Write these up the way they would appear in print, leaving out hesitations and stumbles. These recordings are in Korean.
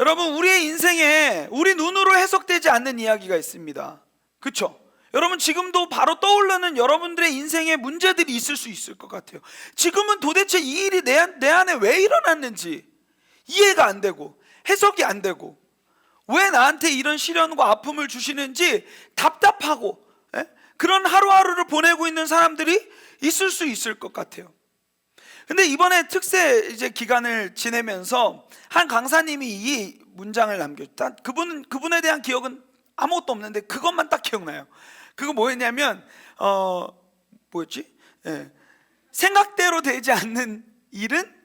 여러분, 우리의 인생에 우리 눈으로 해석되지 않는 이야기가 있습니다. 그렇죠? 여러분, 지금도 바로 떠오르는 여러분들의 인생에 문제들이 있을 수 있을 것 같아요. 지금은 도대체 이 일이 내 안에 왜 일어났는지 이해가 안 되고 해석이 안 되고, 왜 나한테 이런 시련과 아픔을 주시는지 답답하고, 그런 하루하루를 보내고 있는 사람들이 있을 수 있을 것 같아요. 근데 이번에 특세 이제 기간을 지내면서 한 강사님이 이 문장을 남겼다. 그분에 대한 기억은 아무것도 없는데 그것만 딱 기억나요. 그거 뭐였냐면 뭐였지? 생각대로 되지 않는 일은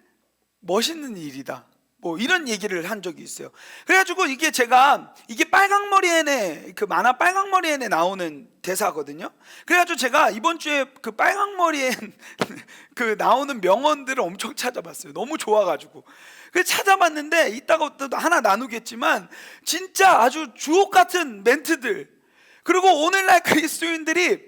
멋있는 일이다, 뭐 이런 얘기를 한 적이 있어요. 그래가지고 이게 빨강머리애네, 그 만화 빨강머리애네 나오는 대사거든요. 그래가지고 제가 이번 주에 그 빨강머리애 그 나오는 명언들을 엄청 찾아봤어요. 너무 좋아가지고. 그래서 찾아봤는데 이따가 또 하나 나누겠지만 진짜 아주 주옥 같은 멘트들, 그리고 오늘날 그리스도인들이,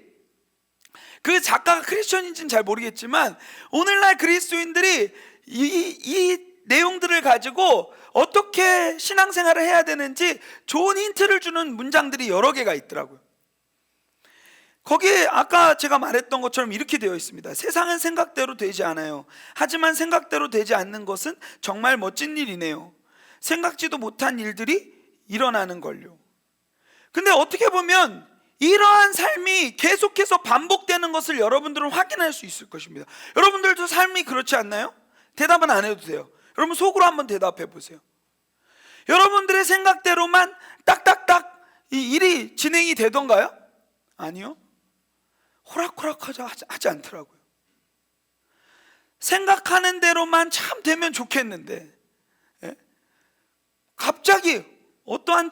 그 작가가 크리스천인지는 잘 모르겠지만 오늘날 그리스도인들이 이 내용들을 가지고 어떻게 신앙생활을 해야 되는지 좋은 힌트를 주는 문장들이 여러 개가 있더라고요. 거기에 아까 제가 말했던 것처럼 이렇게 되어 있습니다. 세상은 생각대로 되지 않아요. 하지만 생각대로 되지 않는 것은 정말 멋진 일이네요. 생각지도 못한 일들이 일어나는 걸요. 근데 어떻게 보면 이러한 삶이 계속해서 반복되는 것을 여러분들은 확인할 수 있을 것입니다. 여러분들도 삶이 그렇지 않나요? 대답은 안 해도 돼요. 여러분 속으로 한번 대답해 보세요. 여러분들의 생각대로만 딱딱딱 이 일이 진행이 되던가요? 아니요. 호락호락하지 않더라고요. 생각하는 대로만 참 되면 좋겠는데, 갑자기 어떠한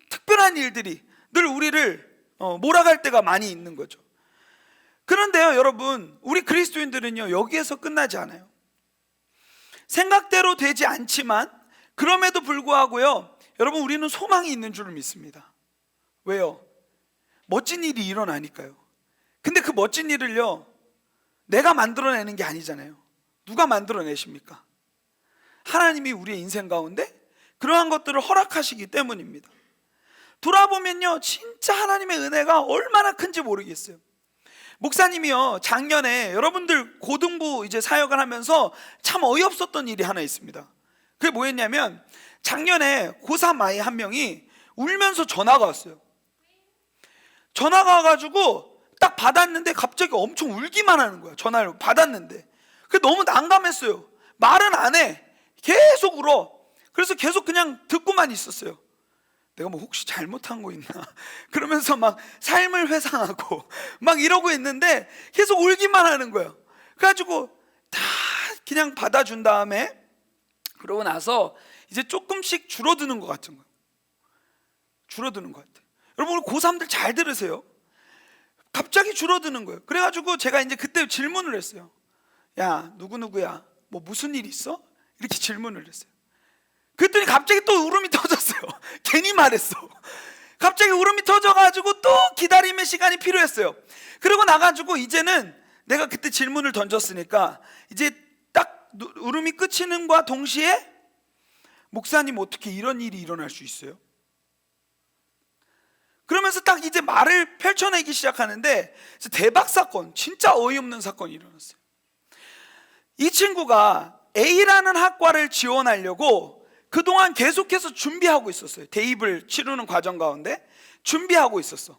특별한 일들이 늘 우리를 몰아갈 때가 많이 있는 거죠. 그런데요, 여러분, 우리 그리스도인들은요, 여기에서 끝나지 않아요. 생각대로 되지 않지만 그럼에도 불구하고요, 여러분, 우리는 소망이 있는 줄을 믿습니다. 왜요? 멋진 일이 일어나니까요. 근데 그 멋진 일을요, 내가 만들어내는 게 아니잖아요. 누가 만들어내십니까? 하나님이 우리의 인생 가운데 그러한 것들을 허락하시기 때문입니다. 돌아보면요, 진짜 하나님의 은혜가 얼마나 큰지 모르겠어요. 목사님이요, 작년에 여러분들 고등부 이제 사역을 하면서 참 어이없었던 일이 하나 있습니다. 그게 뭐였냐면, 작년에 고3 아이 한 명이 울면서 전화가 왔어요. 전화가 와가지고 딱 받았는데 갑자기 엄청 울기만 하는 거야. 전화를 받았는데 그게 너무 난감했어요. 말은 안 해. 계속 울어. 그래서 계속 그냥 듣고만 있었어요. 내가 뭐 혹시 잘못한 거 있나 그러면서 막 삶을 회상하고 막 이러고 있는데 계속 울기만 하는 거예요. 그래가지고 다 그냥 받아준 다음에, 그러고 나서 이제 조금씩 줄어드는 것 같은 거예요. 줄어드는 것 같아요. 여러분, 우리 고3들 잘 들으세요. 갑자기 줄어드는 거예요. 그래가지고 제가 이제 그때 질문을 했어요. 야, 누구누구야, 뭐 무슨 일 있어? 이렇게 질문을 했어요. 그랬더니 갑자기 또 울음이 터졌어요. 괜히 말했어. 갑자기 울음이 터져가지고 또 기다림의 시간이 필요했어요. 그러고 나가지고 이제는 내가 그때 질문을 던졌으니까 이제 딱 울음이 그치는과 동시에, 목사님 어떻게 이런 일이 일어날 수 있어요? 그러면서 딱 이제 말을 펼쳐내기 시작하는데 대박 사건, 진짜 어이없는 사건이 일어났어요. 이 친구가 A라는 학과를 지원하려고 그동안 계속해서 준비하고 있었어요. 대입을 치르는 과정 가운데 준비하고 있었어.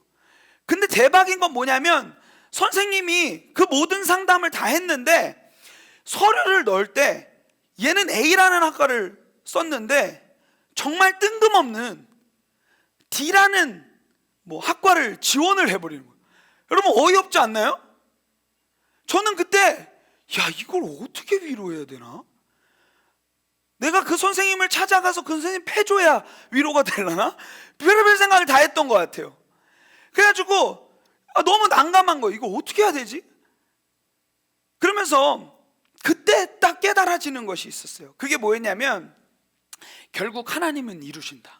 근데 대박인 건 뭐냐면, 선생님이 그 모든 상담을 다 했는데 서류를 넣을 때 얘는 A라는 학과를 썼는데 정말 뜬금없는 D라는 뭐 학과를 지원을 해버리는 거예요. 여러분, 어이없지 않나요? 저는 그때, 야, 이걸 어떻게 위로해야 되나? 내가 그 선생님을 찾아가서 그 선생님 패줘야 위로가 되려나? 별의별 생각을 다 했던 것 같아요. 그래가지고 너무 난감한 거예요. 이거 어떻게 해야 되지? 그러면서 그때 딱 깨달아지는 것이 있었어요. 그게 뭐였냐면, 결국 하나님은 이루신다.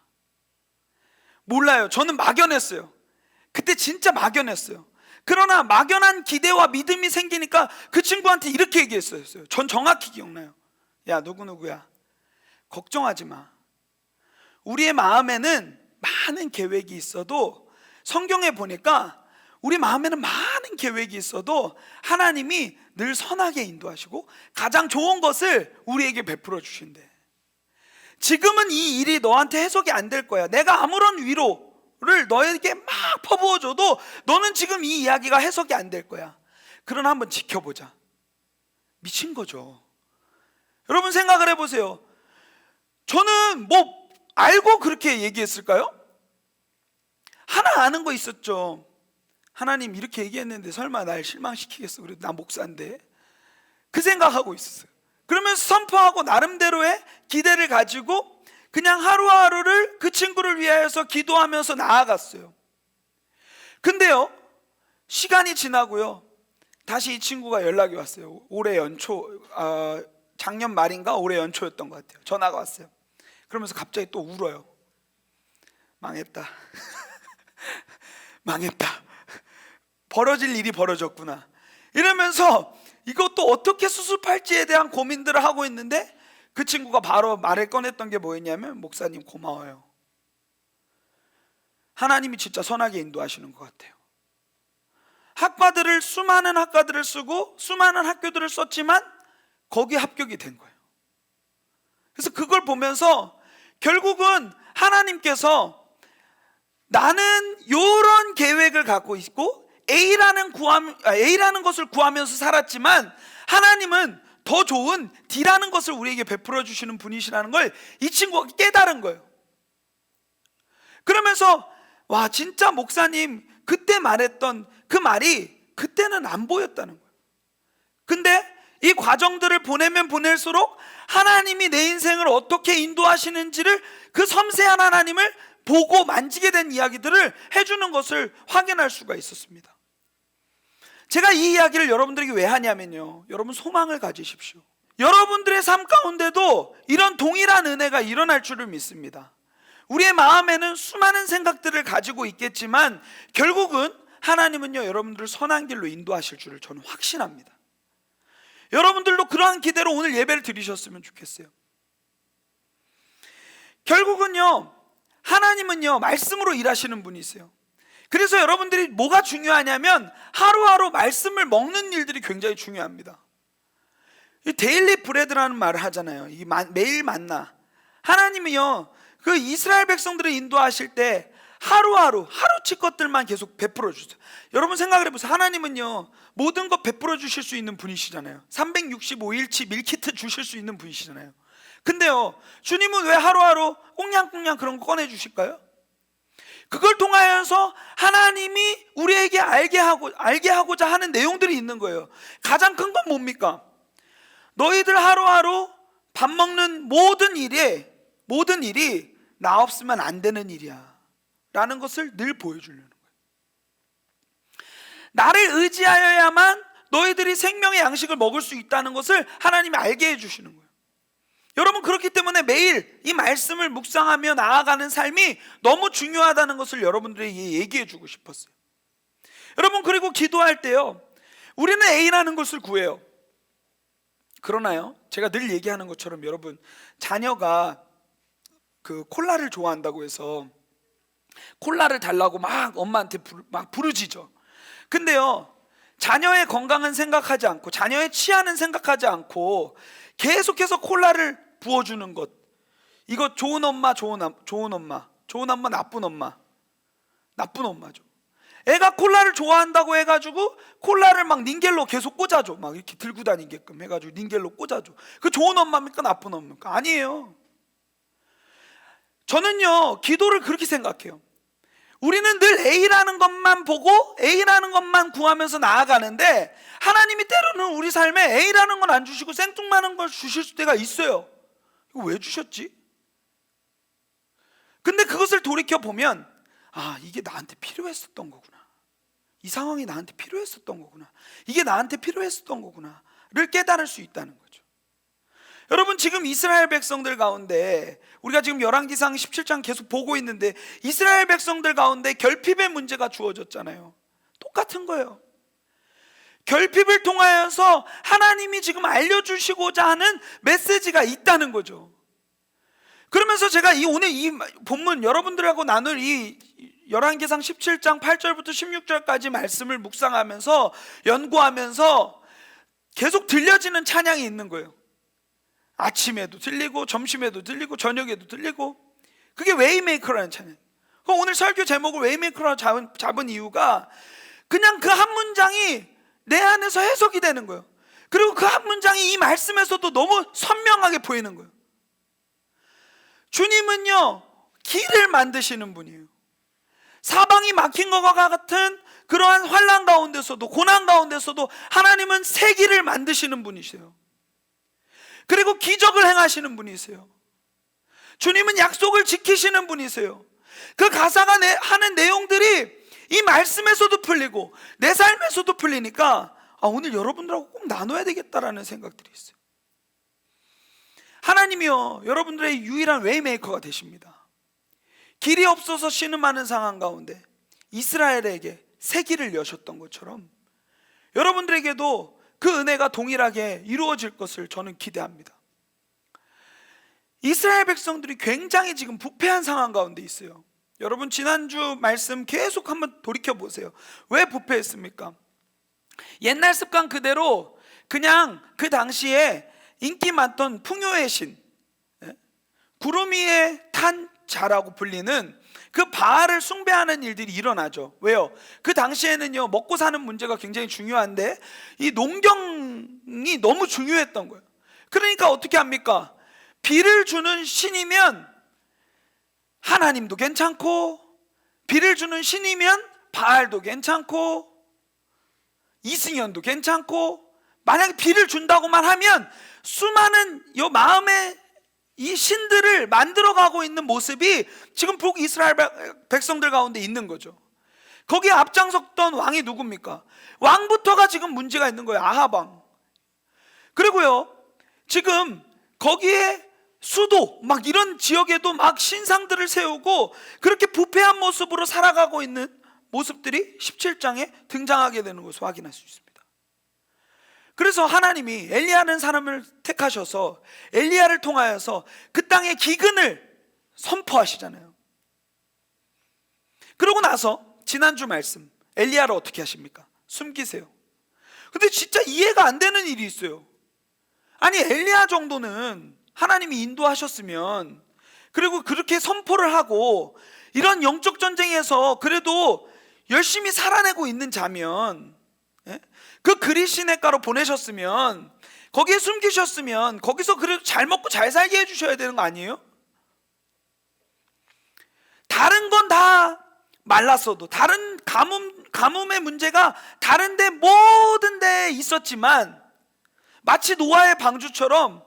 몰라요. 저는 막연했어요. 그때 진짜 막연했어요. 그러나 막연한 기대와 믿음이 생기니까 그 친구한테 이렇게 얘기했어요. 전 정확히 기억나요. 야, 누구누구야, 걱정하지 마. 우리의 마음에는 많은 계획이 있어도 성경에 보니까 우리 마음에는 많은 계획이 있어도 하나님이 늘 선하게 인도하시고 가장 좋은 것을 우리에게 베풀어 주신대. 지금은 이 일이 너한테 해석이 안 될 거야. 내가 아무런 위로를 너에게 막 퍼부어줘도 너는 지금 이 이야기가 해석이 안 될 거야. 그러나 한번 지켜보자. 미친 거죠. 여러분 생각을 해보세요. 저는 뭐 알고 그렇게 얘기했을까요? 하나 아는 거 있었죠. 하나님 이렇게 얘기했는데 설마 날 실망시키겠어? 그래도 나 목사인데. 그 생각하고 있었어요. 그러면서 선포하고 나름대로의 기대를 가지고 그냥 하루하루를 그 친구를 위하여서 기도하면서 나아갔어요. 근데요, 시간이 지나고요, 다시 이 친구가 연락이 왔어요. 올해 연초, 작년 말인가 올해 연초였던 것 같아요. 전화가 왔어요. 그러면서 갑자기 또 울어요. 망했다. 망했다. 벌어질 일이 벌어졌구나. 이러면서 이것도 어떻게 수습할지에 대한 고민들을 하고 있는데 그 친구가 바로 말을 꺼냈던 게 뭐였냐면, 목사님 고마워요. 하나님이 진짜 선하게 인도하시는 것 같아요. 수많은 학과들을 쓰고 수많은 학교들을 썼지만 거기에 합격이 된 거예요. 그래서 그걸 보면서 결국은 하나님께서 나는 이런 계획을 갖고 있고 A라는 것을 구하면서 살았지만 하나님은 더 좋은 D라는 것을 우리에게 베풀어 주시는 분이시라는 걸 이 친구가 깨달은 거예요. 그러면서 와, 진짜 목사님 그때 말했던 그 말이 그때는 안 보였다는 거예요. 근데 이 과정들을 보내면 보낼수록 하나님이 내 인생을 어떻게 인도하시는지를, 그 섬세한 하나님을 보고 만지게 된 이야기들을 해주는 것을 확인할 수가 있었습니다. 제가 이 이야기를 여러분들에게 왜 하냐면요, 여러분 소망을 가지십시오. 여러분들의 삶 가운데도 이런 동일한 은혜가 일어날 줄을 믿습니다. 우리의 마음에는 수많은 생각들을 가지고 있겠지만 결국은 하나님은요, 여러분들을 선한 길로 인도하실 줄을 저는 확신합니다. 여러분들도 그러한 기대로 오늘 예배를 드리셨으면 좋겠어요. 결국은요, 하나님은요 말씀으로 일하시는 분이세요. 그래서 여러분들이 뭐가 중요하냐면 하루하루 말씀을 먹는 일들이 굉장히 중요합니다. 이 데일리 브레드라는 말을 하잖아요. 이 매일 만나. 하나님이요 그 이스라엘 백성들을 인도하실 때 하루하루 하루치 것들만 계속 베풀어 주세요. 여러분 생각을 해보세요. 하나님은요 모든 것 베풀어 주실 수 있는 분이시잖아요. 365일치 밀키트 주실 수 있는 분이시잖아요. 근데요, 주님은 왜 하루하루 꽁냥꽁냥 그런 거 꺼내 주실까요? 그걸 통하여서 하나님이 우리에게 알게 하고자 하는 내용들이 있는 거예요. 가장 큰 건 뭡니까? 너희들 하루하루 밥 먹는 모든 일이 나 없으면 안 되는 일이야 라는 것을 늘 보여주려는 거예요. 나를 의지하여야만 너희들이 생명의 양식을 먹을 수 있다는 것을 하나님이 알게 해주시는 거예요. 여러분, 그렇기 때문에 매일 이 말씀을 묵상하며 나아가는 삶이 너무 중요하다는 것을 여러분들에게 얘기해 주고 싶었어요. 여러분, 그리고 기도할 때요, 우리는 A라는 것을 구해요. 그러나요, 제가 늘 얘기하는 것처럼 여러분, 자녀가 그 콜라를 좋아한다고 해서 콜라를 달라고 막 엄마한테 막 부르짖어. 근데요, 자녀의 건강은 생각하지 않고 자녀의 치아는 생각하지 않고 계속해서 콜라를 부어주는 것, 이거 좋은 엄마, 좋은 엄마, 나쁜 엄마죠. 애가 콜라를 좋아한다고 해가지고 콜라를 막 닌겔로 계속 꽂아줘. 막 이렇게 들고 다니게끔 해가지고 닌겔로 꽂아줘. 그 좋은 엄마입니까 나쁜 엄마입니까? 아니에요. 저는요 기도를 그렇게 생각해요. 우리는 늘 A라는 것만 보고 A라는 것만 구하면서 나아가는데 하나님이 때로는 우리 삶에 A라는 건 안 주시고 생뚱맞은 걸 주실 때가 있어요. 이거 왜 주셨지? 근데 그것을 돌이켜보면 아, 이게 나한테 필요했었던 거구나, 이 상황이 나한테 필요했었던 거구나, 이게 나한테 필요했었던 거구나를 깨달을 수 있다는 거죠. 여러분, 지금 이스라엘 백성들 가운데 우리가 지금 열왕기상 17장 계속 보고 있는데 이스라엘 백성들 가운데 결핍의 문제가 주어졌잖아요. 똑같은 거예요. 결핍을 통하여서 하나님이 지금 알려주시고자 하는 메시지가 있다는 거죠. 그러면서 제가 오늘 이 본문 여러분들하고 나눌 이 열왕기상 17장 8절부터 16절까지 말씀을 묵상하면서 연구하면서 계속 들려지는 찬양이 있는 거예요. 아침에도 들리고 점심에도 들리고 저녁에도 들리고, 그게 웨이메이커라는 찬양. 오늘 설교 제목을 웨이메이커로 잡은 이유가 그냥 그 한 문장이 내 안에서 해석이 되는 거예요. 그리고 그 한 문장이 이 말씀에서도 너무 선명하게 보이는 거예요. 주님은요, 길을 만드시는 분이에요. 사방이 막힌 것과 같은 그러한 환난 가운데서도, 고난 가운데서도 하나님은 새 길을 만드시는 분이세요. 그리고 기적을 행하시는 분이세요. 주님은 약속을 지키시는 분이세요. 그 가사가 하는 내용들이 이 말씀에서도 풀리고 내 삶에서도 풀리니까 오늘 여러분들하고 꼭 나눠야 되겠다라는 생각들이 있어요. 하나님이요, 여러분들의 유일한 웨이메이커가 되십니다. 길이 없어서 신음하는 상황 가운데 이스라엘에게 새 길을 여셨던 것처럼 여러분들에게도 그 은혜가 동일하게 이루어질 것을 저는 기대합니다. 이스라엘 백성들이 굉장히 지금 부패한 상황 가운데 있어요. 여러분 지난주 말씀 계속 한번 돌이켜 보세요. 왜 부패했습니까? 옛날 습관 그대로 그냥 그 당시에 인기 많던 풍요의 신, 구름 위에 탄 자라고 불리는 그 바알을 숭배하는 일들이 일어나죠. 왜요? 그 당시에는요, 먹고 사는 문제가 굉장히 중요한데 이 농경이 너무 중요했던 거예요. 그러니까 어떻게 합니까? 비를 주는 신이면 하나님도 괜찮고, 비를 주는 신이면 바알도 괜찮고, 이승연도 괜찮고, 만약에 비를 준다고만 하면 수많은 요 마음의 이 신들을 만들어가고 있는 모습이 지금 북이스라엘 백성들 가운데 있는 거죠. 거기에 앞장섰던 왕이 누굽니까? 왕부터가 지금 문제가 있는 거예요. 아합 왕. 그리고요, 지금 거기에 수도 막 이런 지역에도 막 신상들을 세우고 그렇게 부패한 모습으로 살아가고 있는 모습들이 17장에 등장하게 되는 것을 확인할 수 있습니다. 그래서 하나님이 엘리야라는 사람을 택하셔서 엘리야를 통하여서 그 땅의 기근을 선포하시잖아요. 그러고 나서 지난주 말씀, 엘리야를 어떻게 하십니까? 숨기세요. 근데 진짜 이해가 안 되는 일이 있어요. 아니, 엘리야 정도는 하나님이 인도하셨으면, 그리고 그렇게 선포를 하고 이런 영적 전쟁에서 그래도 열심히 살아내고 있는 자면, 그 그리 시냇가로 보내셨으면, 거기에 숨기셨으면 거기서 그래도 잘 먹고 잘 살게 해주셔야 되는 거 아니에요? 다른 건 다 말랐어도, 다른 가뭄의 문제가 다른데 모든 데에 있었지만 마치 노아의 방주처럼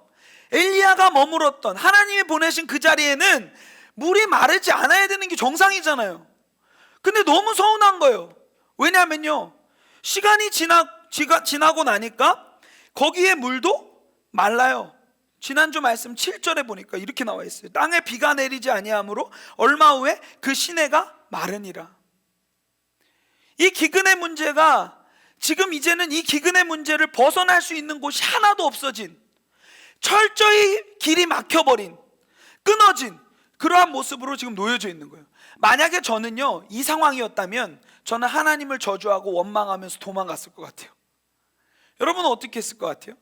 엘리야가 머물었던, 하나님이 보내신 그 자리에는 물이 마르지 않아야 되는 게 정상이잖아요. 근데 너무 서운한 거예요. 왜냐하면요, 시간이 지나고 나니까 거기에 물도 말라요. 지난주 말씀 7절에 보니까 이렇게 나와 있어요. 땅에 비가 내리지 아니하므로 얼마 후에 그 시내가 마르니라. 이 기근의 문제가 지금 이제는 이 기근의 문제를 벗어날 수 있는 곳이 하나도 없어진, 철저히 길이 막혀버린, 끊어진 그러한 모습으로 지금 놓여져 있는 거예요. 만약에 저는요, 이 상황이었다면 저는 하나님을 저주하고 원망하면서 도망갔을 것 같아요. 여러분은 어떻게 했을 것 같아요?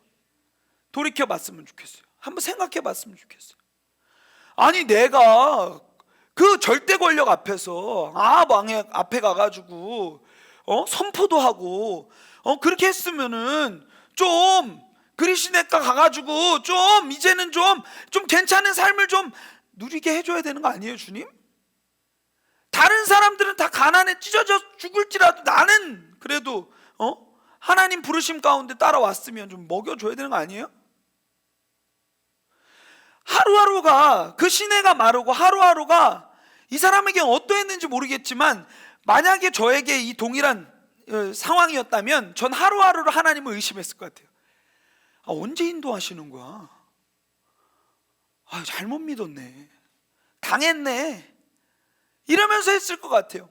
돌이켜 봤으면 좋겠어요. 한번 생각해 봤으면 좋겠어요. 아니, 내가 그 절대 권력 앞에서 아합 왕의 앞에 가가지고 선포도 하고 그렇게 했으면은 좀 그리시네가 가가지고 좀 이제는 좀 괜찮은 삶을 좀 누리게 해줘야 되는 거 아니에요, 주님? 다른 사람들은 다 가난에 찢어져 죽을지라도 나는 그래도 하나님 부르심 가운데 따라왔으면 좀 먹여줘야 되는 거 아니에요? 하루하루가, 그 시내가 마르고 하루하루가 이 사람에게 어떠했는지 모르겠지만 만약에 저에게 이 동일한 상황이었다면 전 하루하루를 하나님을 의심했을 것 같아요. 언제 인도하시는 거야? 잘못 믿었네, 당했네, 이러면서 했을 것 같아요.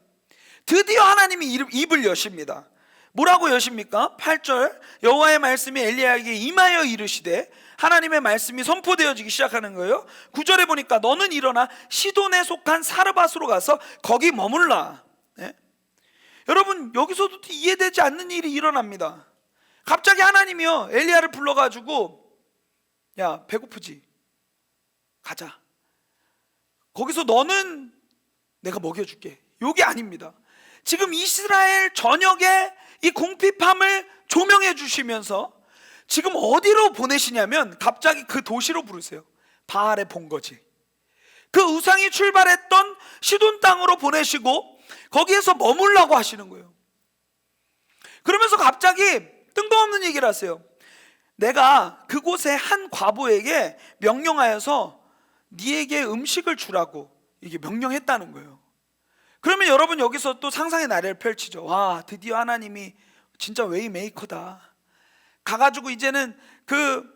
드디어 하나님이 입을 여십니다. 뭐라고 여십니까? 8절, 여호와의 말씀이 엘리야에게 임하여 이르시되 하나님의 말씀이 선포되어지기 시작하는 거예요. 9절에 보니까 너는 일어나 시돈에 속한 사르밧으로 가서 거기 머물라. 네? 여러분, 여기서도 이해되지 않는 일이 일어납니다. 갑자기 하나님이요 엘리야를 불러가지고 야, 배고프지? 가자. 거기서 너는 내가 먹여줄게. 요게 아닙니다. 지금 이스라엘 전역에 이 궁핍함을 조명해 주시면서 지금 어디로 보내시냐면 갑자기 그 도시로 부르세요. 바알의 본거지. 그 우상이 출발했던 시돈 땅으로 보내시고 거기에서 머물라고 하시는 거예요. 그러면서 갑자기 뜬금없는 얘기를 하세요. 내가 그곳에 한 과부에게 명령하여서 네에게 음식을 주라고 이게 명령했다는 거예요. 그러면 여러분 여기서 또 상상의 나래를 펼치죠. 와, 드디어 하나님이 진짜 웨이메이커다. 가가지고 이제는 그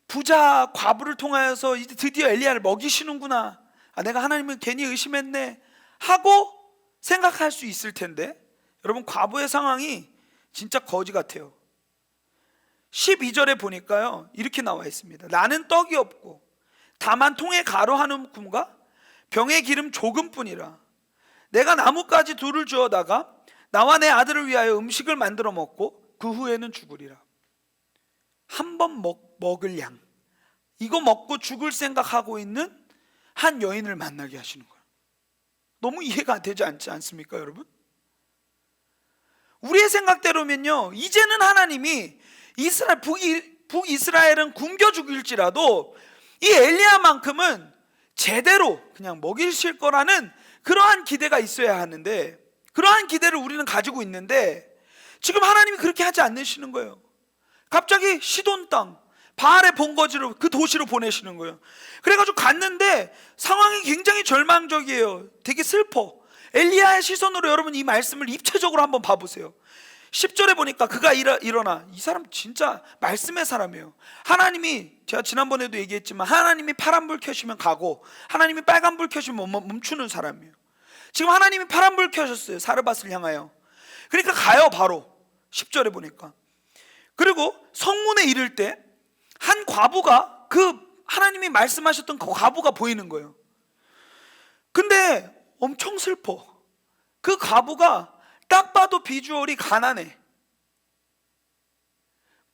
부자 과부를 통하여서 이제 드디어 엘리야를 먹이시는구나. 아, 내가 하나님을 괜히 의심했네 하고 생각할 수 있을 텐데, 여러분 과부의 상황이 진짜 거지 같아요. 12절에 보니까요 이렇게 나와 있습니다. 나는 떡이 없고 다만 통에 가루 한 움큼과 병에 기름 조금뿐이라. 내가 나뭇가지 둘을 주어다가 나와 내 아들을 위하여 음식을 만들어 먹고 그 후에는 죽으리라. 한 번 먹을 양, 이거 먹고 죽을 생각하고 있는 한 여인을 만나게 하시는 거예요. 너무 이해가 되지 않지 않습니까 여러분? 우리의 생각대로면요 이제는 하나님이 북이스라엘은 굶겨 죽일지라도 이 엘리야만큼은 제대로 그냥 먹이실 거라는 그러한 기대가 있어야 하는데, 그러한 기대를 우리는 가지고 있는데 지금 하나님이 그렇게 하지 않으시는 거예요. 갑자기 시돈 땅 바알의 본거지로 그 도시로 보내시는 거예요. 그래가지고 갔는데 상황이 굉장히 절망적이에요. 되게 슬퍼. 엘리야의 시선으로 여러분 이 말씀을 입체적으로 한번 봐보세요. 10절에 보니까 그가 일어나, 이 사람 진짜 말씀의 사람이에요. 하나님이, 제가 지난번에도 얘기했지만 하나님이 파란불 켜시면 가고 하나님이 빨간불 켜시면 멈추는 사람이에요. 지금 하나님이 파란불 켜셨어요. 사르밧을 향하여. 그러니까 가요 바로. 10절에 보니까. 그리고 성문에 이를 때 한 과부가, 그 하나님이 말씀하셨던 그 과부가 보이는 거예요. 근데 엄청 슬퍼. 그 과부가 딱 봐도 비주얼이 가난해.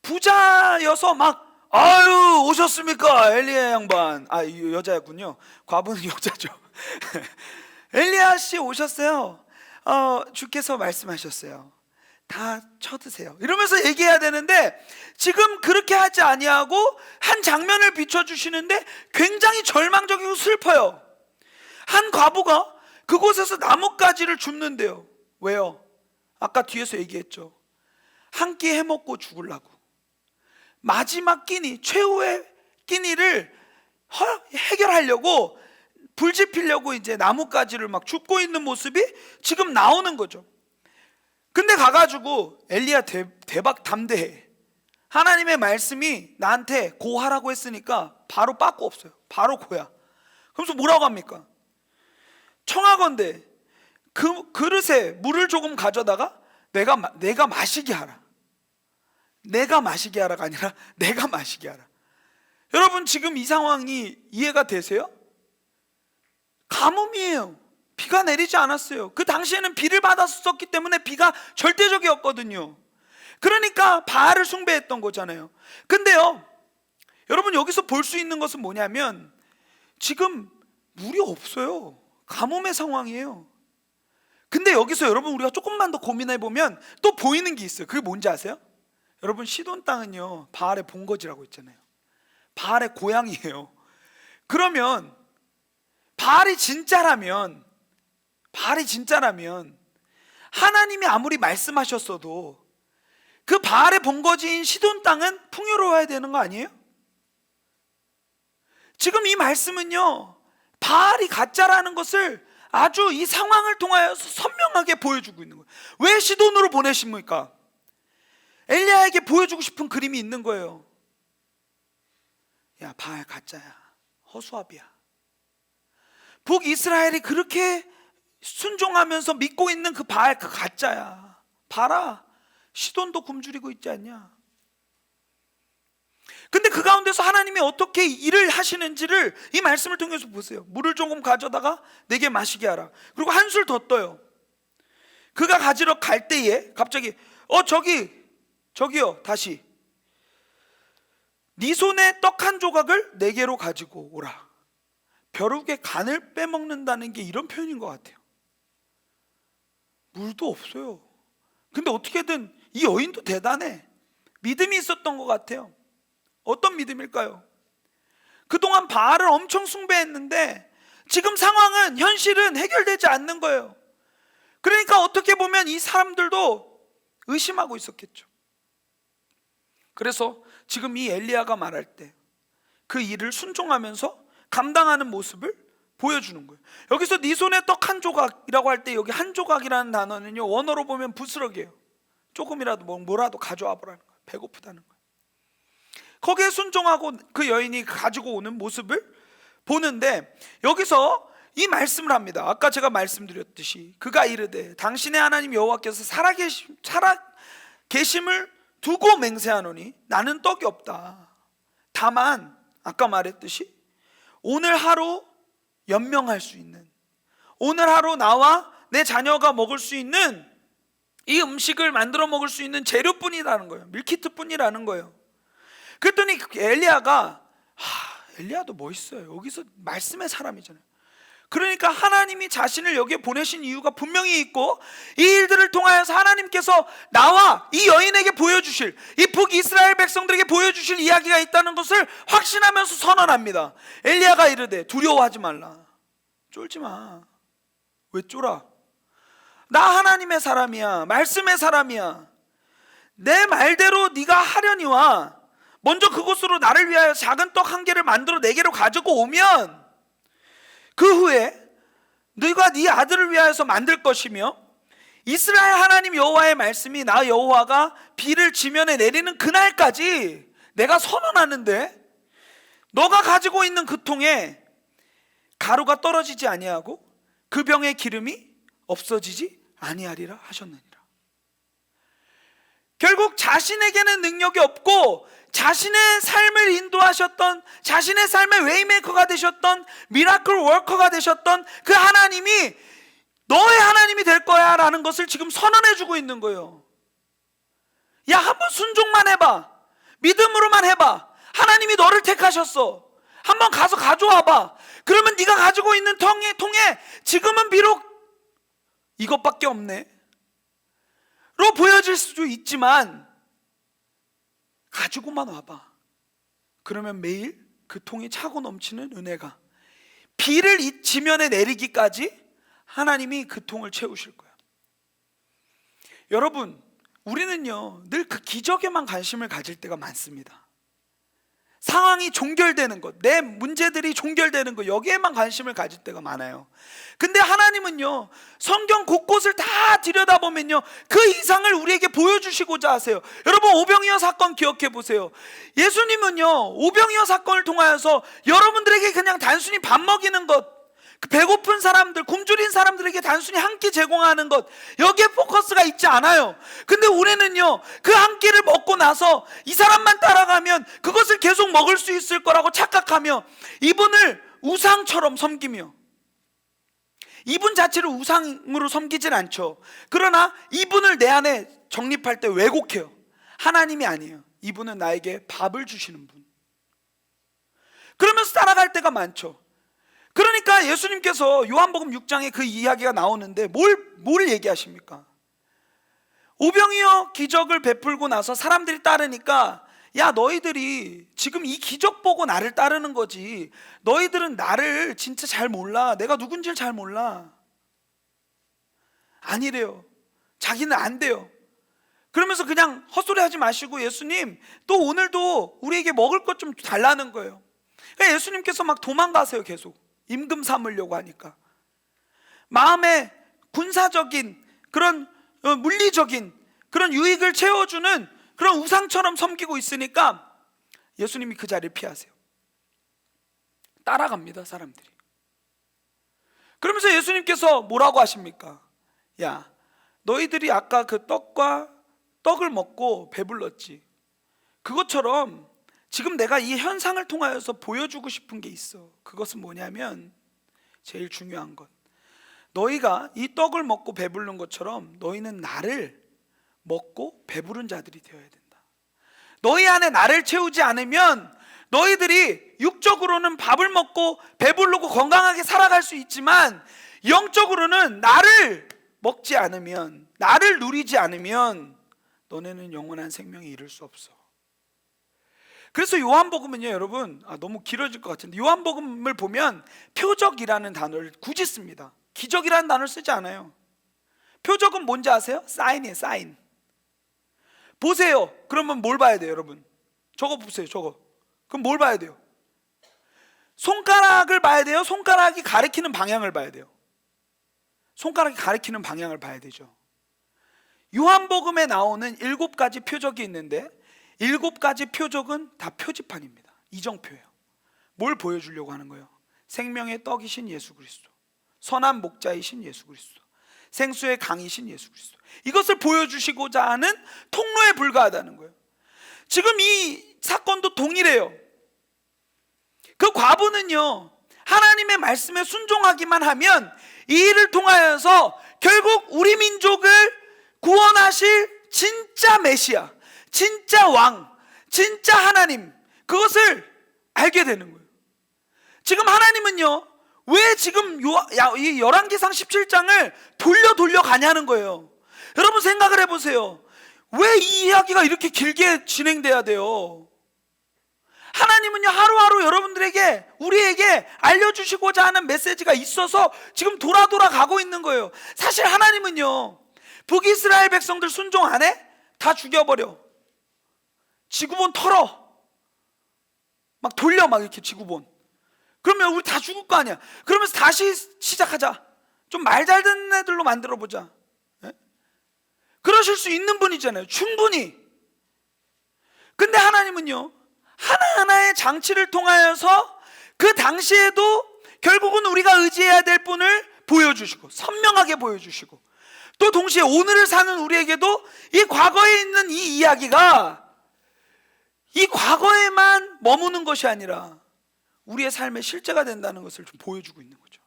부자여서 막 아유 오셨습니까 엘리야 양반. 아, 여자였군요. 과부는 여자죠. 엘리야 씨 오셨어요. 주께서 말씀하셨어요. 다 쳐드세요 이러면서 얘기해야 되는데 지금 그렇게 하지 아니하고 한 장면을 비춰주시는데 굉장히 절망적이고 슬퍼요. 한 과부가 그곳에서 나뭇가지를 줍는데요. 왜요? 아까 뒤에서 얘기했죠. 한 끼 해먹고 죽으려고. 마지막 끼니, 최후의 끼니를 해결하려고 불 지피려고 이제 나뭇가지를 막 줍고 있는 모습이 지금 나오는 거죠. 근데 가가지고 엘리야 대박 담대해. 하나님의 말씀이 나한테 고하라고 했으니까 바로 빠꾸 없어요. 바로 고야. 그러면서 뭐라고 합니까? 청하건대 그 그릇에 물을 조금 가져다가 내가 마시게 하라. 내가 마시게 하라가 아니라 내가 마시게 하라. 여러분 지금 이 상황이 이해가 되세요? 가뭄이에요. 비가 내리지 않았어요. 그 당시에는 비를 받았었기 때문에 비가 절대적이었거든요. 그러니까 바알을 숭배했던 거잖아요. 근데요 여러분 여기서 볼 수 있는 것은 뭐냐면 지금 물이 없어요. 가뭄의 상황이에요. 근데 여기서 여러분 우리가 조금만 더 고민해 보면 또 보이는 게 있어요. 그게 뭔지 아세요? 여러분 시돈 땅은요 바알의 본거지라고 있잖아요. 바알의 고향이에요. 그러면 바알이 진짜라면 하나님이 아무리 말씀하셨어도 그 바알의 본거지인 시돈 땅은 풍요로워야 되는 거 아니에요? 지금 이 말씀은요 바알이 가짜라는 것을 아주 이 상황을 통하여서 선명하게 보여주고 있는 거예요. 왜 시돈으로 보내십니까? 엘리야에게 보여주고 싶은 그림이 있는 거예요. 야, 바알 가짜야. 허수아비야. 북이스라엘이 그렇게 순종하면서 믿고 있는 그 바알 그 가짜야. 봐라, 시돈도 굶주리고 있지 않냐. 근데 그 가운데서 하나님이 어떻게 일을 하시는지를 이 말씀을 통해서 보세요. 물을 조금 가져다가 내게 마시게 하라. 그리고 한술 더 떠요. 그가 가지러 갈 때에 갑자기 저기요 다시 네 손에 떡 한 조각을 내게로 가지고 오라. 벼룩의 간을 빼먹는다는 게 이런 표현인 것 같아요. 물도 없어요. 근데 어떻게든 이 여인도 대단해. 믿음이 있었던 것 같아요. 어떤 믿음일까요? 그동안 바알을 엄청 숭배했는데 지금 상황은, 현실은 해결되지 않는 거예요. 그러니까 어떻게 보면 이 사람들도 의심하고 있었겠죠. 그래서 지금 이 엘리야가 말할 때 그 일을 순종하면서 감당하는 모습을 보여주는 거예요. 여기서 네 손에 떡 한 조각이라고 할 때 여기 한 조각이라는 단어는요, 원어로 보면 부스럭이에요. 조금이라도 뭐라도 가져와 보라는 거예요. 배고프다는 거예요. 거기에 순종하고 그 여인이 가지고 오는 모습을 보는데, 여기서 이 말씀을 합니다. 아까 제가 말씀드렸듯이 그가 이르되 당신의 하나님 여호와께서 살아계심을 두고 맹세하노니 나는 떡이 없다. 다만 아까 말했듯이 오늘 하루 연명할 수 있는, 오늘 하루 나와 내 자녀가 먹을 수 있는 이 음식을 만들어 먹을 수 있는 재료뿐이라는 거예요. 밀키트뿐이라는 거예요. 그랬더니 엘리야가, 엘리야도 멋있어요. 여기서 말씀의 사람이잖아요. 그러니까 하나님이 자신을 여기에 보내신 이유가 분명히 있고, 이 일들을 통하여서 하나님께서 나와 이 여인에게 보여주실, 이 북이스라엘 백성들에게 보여주실 이야기가 있다는 것을 확신하면서 선언합니다. 엘리야가 이르되 두려워하지 말라. 쫄지 마. 왜 쫄아? 나 하나님의 사람이야. 말씀의 사람이야. 내 말대로 네가 하려니와 먼저 그곳으로 나를 위하여 작은 떡 한 개를 만들어 내게로 가지고 오면 그 후에 네가 네 아들을 위하여서 만들 것이며, 이스라엘 하나님 여호와의 말씀이 나 여호와가 비를 지면에 내리는 그날까지 내가 선언하는데 너가 가지고 있는 그 통에 가루가 떨어지지 아니하고 그 병의 기름이 없어지지 아니하리라 하셨느니라. 결국 자신에게는 능력이 없고 자신의 삶을 인도하셨던, 자신의 삶의 웨이메이커가 되셨던, 미라클 워커가 되셨던 그 하나님이 너의 하나님이 될 거야 라는 것을 지금 선언해주고 있는 거예요. 야, 한번 순종만 해봐. 믿음으로만 해봐. 하나님이 너를 택하셨어. 한번 가서 가져와봐. 그러면 네가 가지고 있는 통에 지금은 비록 이것밖에 없네 로 보여질 수도 있지만 가지고만 와봐. 그러면 매일 그 통이 차고 넘치는 은혜가 비를 이 지면에 내리기까지 하나님이 그 통을 채우실 거야. 여러분, 우리는요 늘 그 기적에만 관심을 가질 때가 많습니다. 상황이 종결되는 것, 내 문제들이 종결되는 것, 여기에만 관심을 가질 때가 많아요. 근데 하나님은요 성경 곳곳을 다 들여다보면요 그 이상을 우리에게 보여주시고자 하세요. 여러분, 오병이어 사건 기억해 보세요. 예수님은요 오병이어 사건을 통하여서 여러분들에게 그냥 단순히 밥 먹이는 것, 배고픈 사람들, 굶주린 사람들에게 단순히 한 끼 제공하는 것, 여기에 포커스가 있지 않아요. 근데 우리는요 그 한 끼를 먹고 나서 이 사람만 따라가면 그것을 계속 먹을 수 있을 거라고 착각하며 이분을 우상처럼 섬기며, 이분 자체를 우상으로 섬기진 않죠. 그러나 이분을 내 안에 정립할 때 왜곡해요. 하나님이 아니에요. 이분은 나에게 밥을 주시는 분. 그러면서 따라갈 때가 많죠. 그러니까 예수님께서 요한복음 6장에 그 이야기가 나오는데 뭘 얘기하십니까? 오병이어 기적을 베풀고 나서 사람들이 따르니까, 야, 너희들이 지금 이 기적 보고 나를 따르는 거지, 너희들은 나를 진짜 잘 몰라. 내가 누군지를 잘 몰라. 아니래요. 자기는 안 돼요. 그러면서 그냥 헛소리 하지 마시고, 예수님 또 오늘도 우리에게 먹을 것 좀 달라는 거예요. 그러니까 예수님께서 막 도망가세요. 계속 임금 삼으려고 하니까. 마음의 군사적인 그런 물리적인 그런 유익을 채워주는 그런 우상처럼 섬기고 있으니까 예수님이 그 자리를 피하세요. 따라갑니다, 사람들이. 그러면서 예수님께서 뭐라고 하십니까? 야, 너희들이 아까 그 떡을 먹고 배불렀지. 그것처럼 지금 내가 이 현상을 통하여서 보여주고 싶은 게 있어. 그것은 뭐냐면, 제일 중요한 것, 너희가 이 떡을 먹고 배부른 것처럼 너희는 나를 먹고 배부른 자들이 되어야 된다. 너희 안에 나를 채우지 않으면 너희들이 육적으로는 밥을 먹고 배부르고 건강하게 살아갈 수 있지만 영적으로는 나를 먹지 않으면, 나를 누리지 않으면 너네는 영원한 생명에 이를 수 없어. 그래서 요한복음은요, 여러분, 너무 길어질 것 같은데, 요한복음을 보면 표적이라는 단어를 굳이 씁니다. 기적이라는 단어를 쓰지 않아요. 표적은 뭔지 아세요? 사인이에요, 사인. 보세요. 그러면 뭘 봐야 돼요, 여러분? 저거 보세요, 저거. 그럼 뭘 봐야 돼요? 손가락을 봐야 돼요? 손가락이 가리키는 방향을 봐야 돼요? 손가락이 가리키는 방향을 봐야 되죠. 요한복음에 나오는 7가지 표적이 있는데 7가지 표적은 다 표지판입니다. 이정표예요. 뭘 보여주려고 하는 거예요? 생명의 떡이신 예수 그리스도, 선한 목자이신 예수 그리스도, 생수의 강이신 예수 그리스도, 이것을 보여주시고자 하는 통로에 불과하다는 거예요. 지금 이 사건도 동일해요. 그 과부는요, 하나님의 말씀에 순종하기만 하면 이 일을 통하여서 결국 우리 민족을 구원하실 진짜 메시아, 진짜 왕, 진짜 하나님, 그것을 알게 되는 거예요. 지금 하나님은요, 왜 지금 이 열왕기상 17장을 돌려 가냐는 거예요. 여러분 생각을 해보세요. 왜 이 이야기가 이렇게 길게 진행돼야 돼요? 하나님은요, 하루하루 여러분들에게, 우리에게 알려주시고자 하는 메시지가 있어서 지금 돌아 가고 있는 거예요. 사실 하나님은요, 북이스라엘 백성들 순종 안 해? 다 죽여버려. 지구본 털어. 막 돌려, 막 이렇게 지구본. 그러면 우리 다 죽을 거 아니야. 그러면서 다시 시작하자. 좀 말 잘 듣는 애들로 만들어보자. 예? 그러실 수 있는 분이잖아요, 충분히. 근데 하나님은요, 하나하나의 장치를 통하여서 그 당시에도 결국은 우리가 의지해야 될 분을 보여주시고, 선명하게 보여주시고, 또 동시에 오늘을 사는 우리에게도 이 과거에 있는 이 이야기가 이 과거에만 머무는 것이 아니라 우리의 삶의 실제가 된다는 것을 좀 보여주고 있는 거죠.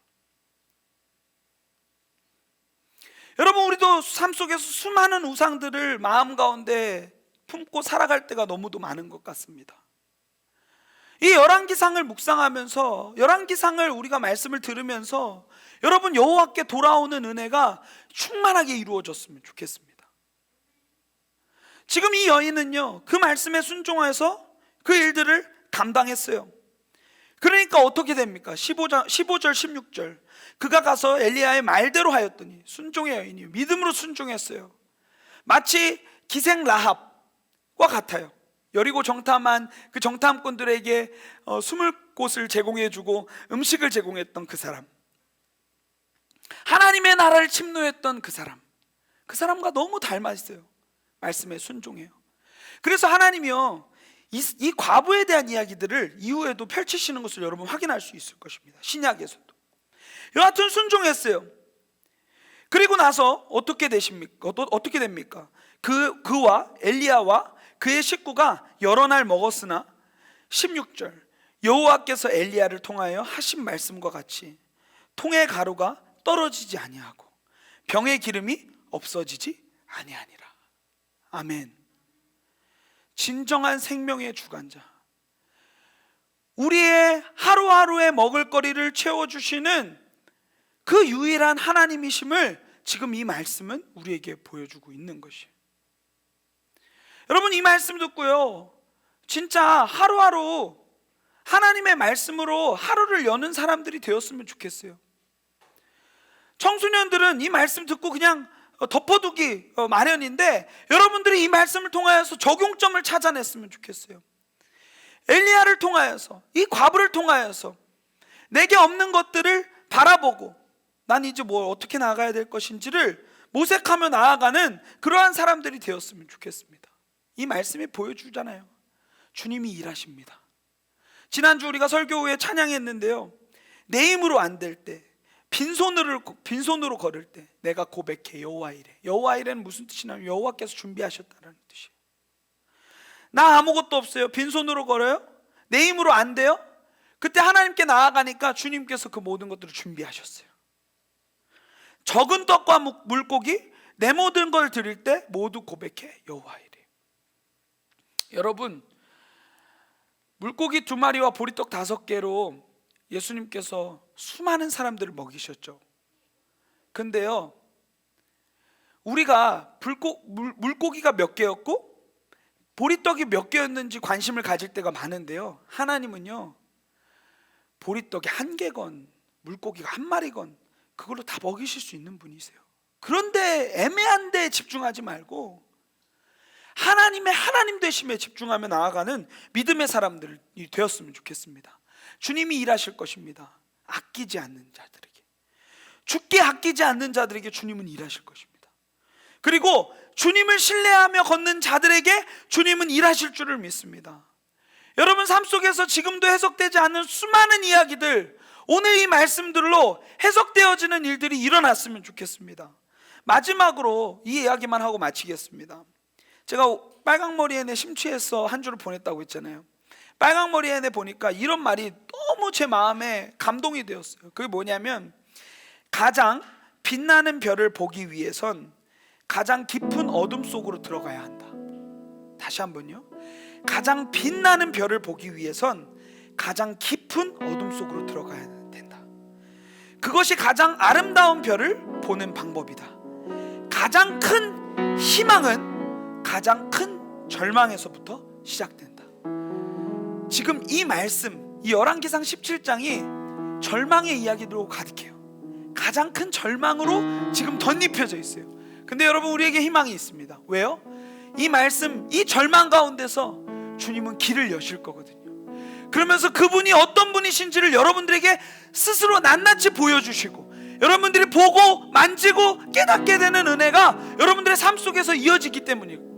여러분, 우리도 삶 속에서 수많은 우상들을 마음 가운데 품고 살아갈 때가 너무도 많은 것 같습니다. 이 열왕기상을 묵상하면서, 열왕기상을 우리가 말씀을 들으면서 여러분, 여호와께 돌아오는 은혜가 충만하게 이루어졌으면 좋겠습니다. 지금 이 여인은요, 그 말씀에 순종해서 그 일들을 감당했어요. 그러니까 어떻게 됩니까? 15절 16절, 그가 가서 엘리야의 말대로 하였더니, 순종의 여인이 믿음으로 순종했어요. 마치 기생 라합과 같아요. 여리고 정탐한 그 정탐꾼들에게 숨을 곳을 제공해주고 음식을 제공했던 그 사람, 하나님의 나라를 침노했던 그 사람과 너무 닮아 있어요. 말씀에 순종해요. 그래서 하나님이요, 이 과부에 대한 이야기들을 이후에도 펼치시는 것을 여러분 확인할 수 있을 것입니다. 신약에서도 여하튼 순종했어요. 그리고 나서 어떻게 됩니까? 그와 엘리야와 그의 식구가 여러 날 먹었으나 16절, 여호와께서 엘리야를 통하여 하신 말씀과 같이 통의 가루가 떨어지지 아니하고 병의 기름이 없어지지 아니하니라. 아멘. 진정한 생명의 주관자, 우리의 하루하루의 먹을거리를 채워주시는 그 유일한 하나님이심을 지금 이 말씀은 우리에게 보여주고 있는 것이에요. 여러분, 이 말씀 듣고요, 진짜 하루하루 하나님의 말씀으로 하루를 여는 사람들이 되었으면 좋겠어요. 청소년들은 이 말씀 듣고 그냥 덮어두기 마련인데, 여러분들이 이 말씀을 통하여서 적용점을 찾아냈으면 좋겠어요. 엘리야를 통하여서, 이 과부를 통하여서 내게 없는 것들을 바라보고 난 이제 뭘 어떻게 나아가야 될 것인지를 모색하며 나아가는 그러한 사람들이 되었으면 좋겠습니다. 이 말씀이 보여주잖아요, 주님이 일하십니다. 지난주 우리가 설교 후에 찬양했는데요, 내 힘으로 안 될 때, 빈손으로 걸을 때 내가 고백해 여호와 이레. 여호와 이레는 무슨 뜻이냐면 여호와께서 준비하셨다는 뜻이에요. 나 아무것도 없어요. 빈손으로 걸어요? 내 힘으로 안 돼요? 그때 하나님께 나아가니까 주님께서 그 모든 것들을 준비하셨어요. 적은 떡과 물고기 내 모든 걸 드릴 때 모두 고백해 여호와 이래. 여러분, 물고기 2마리와 보리떡 5개로 예수님께서 수많은 사람들을 먹이셨죠. 근데요, 우리가 물고기가 몇 개였고 보리떡이 몇 개였는지 관심을 가질 때가 많은데요, 하나님은요, 보리떡이 1개건 물고기가 1마리건 그걸로 다 먹이실 수 있는 분이세요. 그런데 애매한 데에 집중하지 말고 하나님의 하나님 되심에 집중하며 나아가는 믿음의 사람들이 되었으면 좋겠습니다. 주님이 일하실 것입니다. 아끼지 않는 자들에게, 죽게 아끼지 않는 자들에게 주님은 일하실 것입니다. 그리고 주님을 신뢰하며 걷는 자들에게 주님은 일하실 줄을 믿습니다. 여러분 삶 속에서 지금도 해석되지 않는 수많은 이야기들, 오늘 이 말씀들로 해석되어지는 일들이 일어났으면 좋겠습니다. 마지막으로 이 이야기만 하고 마치겠습니다. 제가 빨강머리 애네 심취해서 한 주를 보냈다고 했잖아요. 빨강머리 애네 보니까 이런 말이 너무 제 마음에 감동이 되었어요. 그게 뭐냐면, 가장 빛나는 별을 보기 위해선 가장 깊은 어둠 속으로 들어가야 한다. 다시 한번요. 가장 빛나는 별을 보기 위해선 가장 깊은 어둠 속으로 들어가야 된다. 그것이 가장 아름다운 별을 보는 방법이다. 가장 큰 희망은 가장 큰 절망에서부터 시작된다. 지금 이 말씀, 이 열왕기상 17장이 절망의 이야기로 가득해요. 가장 큰 절망으로 지금 덧입혀져 있어요. 근데 여러분, 우리에게 희망이 있습니다. 왜요? 이 말씀, 이 절망 가운데서 주님은 길을 여실 거거든요. 그러면서 그분이 어떤 분이신지를 여러분들에게 스스로 낱낱이 보여주시고, 여러분들이 보고 만지고 깨닫게 되는 은혜가 여러분들의 삶 속에서 이어지기 때문이에요.